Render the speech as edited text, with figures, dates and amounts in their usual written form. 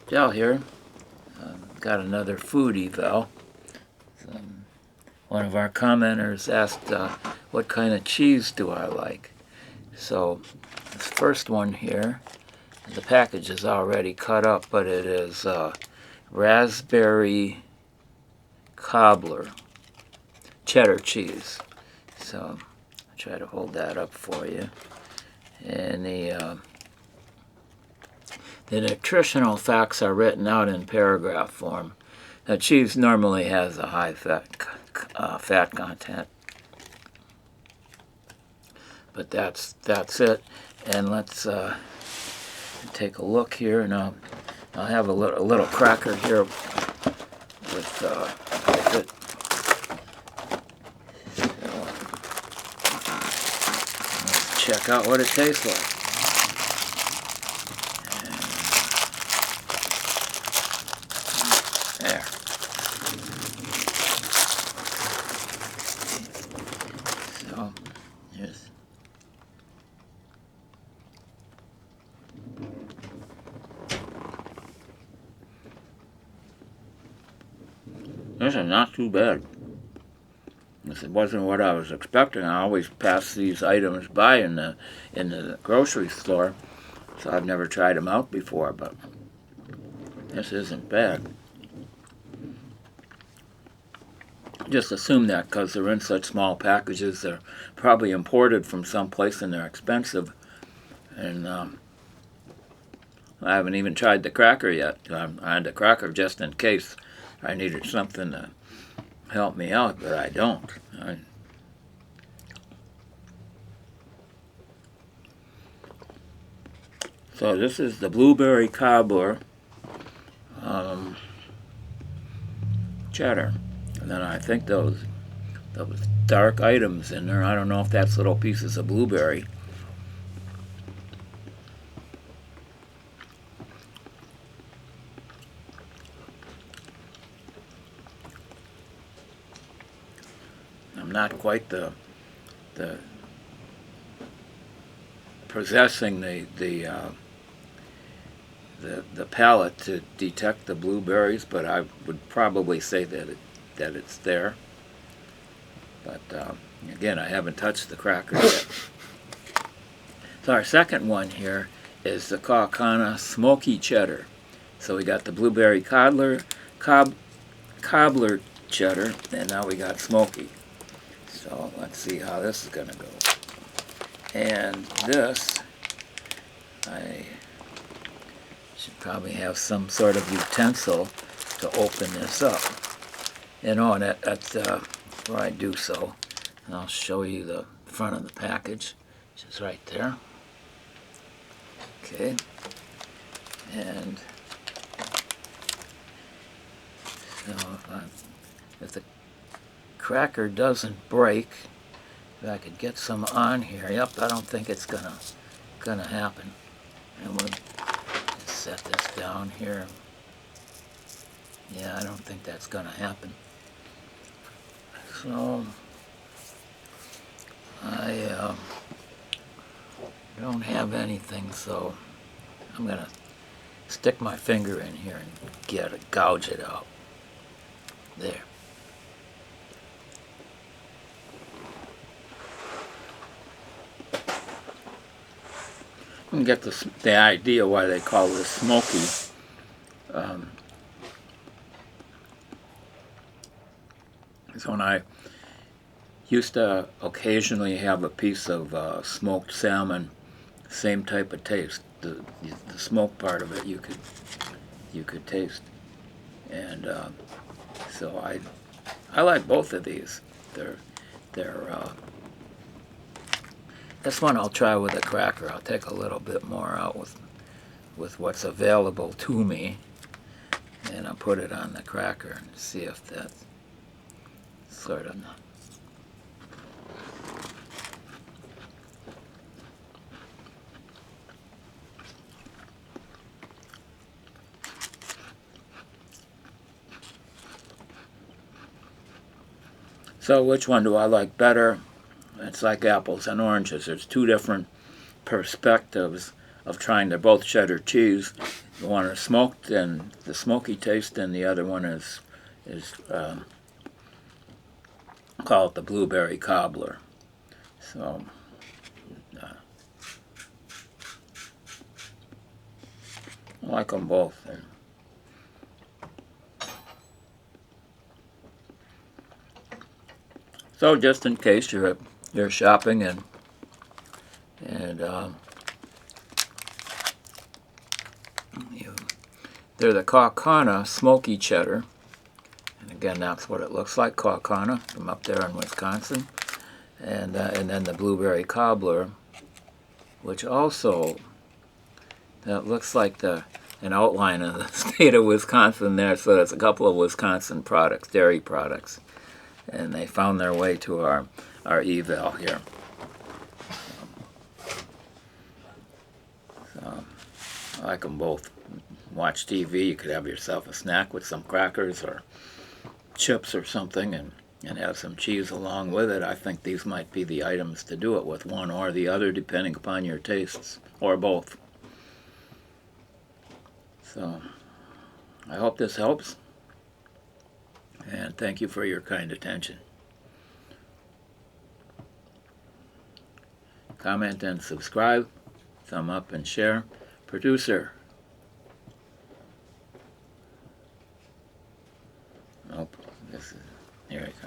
Del here. Got another food eval. One of our commenters asked what kind of cheese do I like. So this first one here, the package is already cut up, but it is raspberry cobbler cheddar cheese. So I'll try to hold that up for you. And the nutritional facts are written out in paragraph form. Now, cheese normally has a high fat content, but that's it. And let's take a look here. And I'll have a little cracker here with it. Let's check out what it tastes like. There. So, here's. This is not too bad. This wasn't what I was expecting. I always pass these items by in the grocery store, so I've never tried them out before, but this isn't bad. Just assume that because they're in such small packages, they're probably imported from someplace and they're expensive. And I haven't even tried the cracker yet. I had the cracker just in case I needed something to help me out, but I don't. So this is the blueberry cobbler cheddar. And then I think those dark items in there, I don't know if that's little pieces of blueberry. I'm not quite the possessing the palate to detect the blueberries, but I would probably say that it's there. But again, I haven't touched the cracker yet. So our second one here is the Kaukauna Smoky Cheddar. So we got the blueberry cobbler cheddar, and now we got smoky. So let's see how this is going to go. And this, I should probably have some sort of utensil to open this up. And that's where I do so. And I'll show you the front of the package, which is right there. Okay. And so if the cracker doesn't break, if I could get some on here. Yep, I don't think it's gonna happen. And we'll set this down here. Yeah, I don't think that's gonna happen. So I don't have anything, so I'm gonna stick my finger in here and gouge it out. There. You can get the idea why they call this smoky. So when I used to occasionally have a piece of smoked salmon, same type of taste. The smoke part of it you could taste, and so I like both of these. They're this one I'll try with a cracker. I'll take a little bit more out with what's available to me, and I'll put it on the cracker and see if that's sort of. So which one do I like better? It's like apples and oranges. There's two different perspectives of trying. They're both cheddar cheese, one is smoked and the smoky taste, and the other one is called the blueberry cobbler. So I like them both. So just in case you're shopping and they're the Kaukauna Smoky Cheddar. And again, that's what it looks like, Kaukauna, from up there in Wisconsin. And then the Blueberry Cobbler, which also, that looks like an outline of the state of Wisconsin there. So there's a couple of Wisconsin products, dairy products. And they found their way to our eval here. So I like them both. Watch TV, you could have yourself a snack with some crackers or chips or something and have some cheese along with it. I think these might be the items to do it with, one or the other, depending upon your tastes, or both. So I hope this helps, and thank you for your kind attention. Comment and subscribe, thumb up and share. Producer. Nope, here it comes.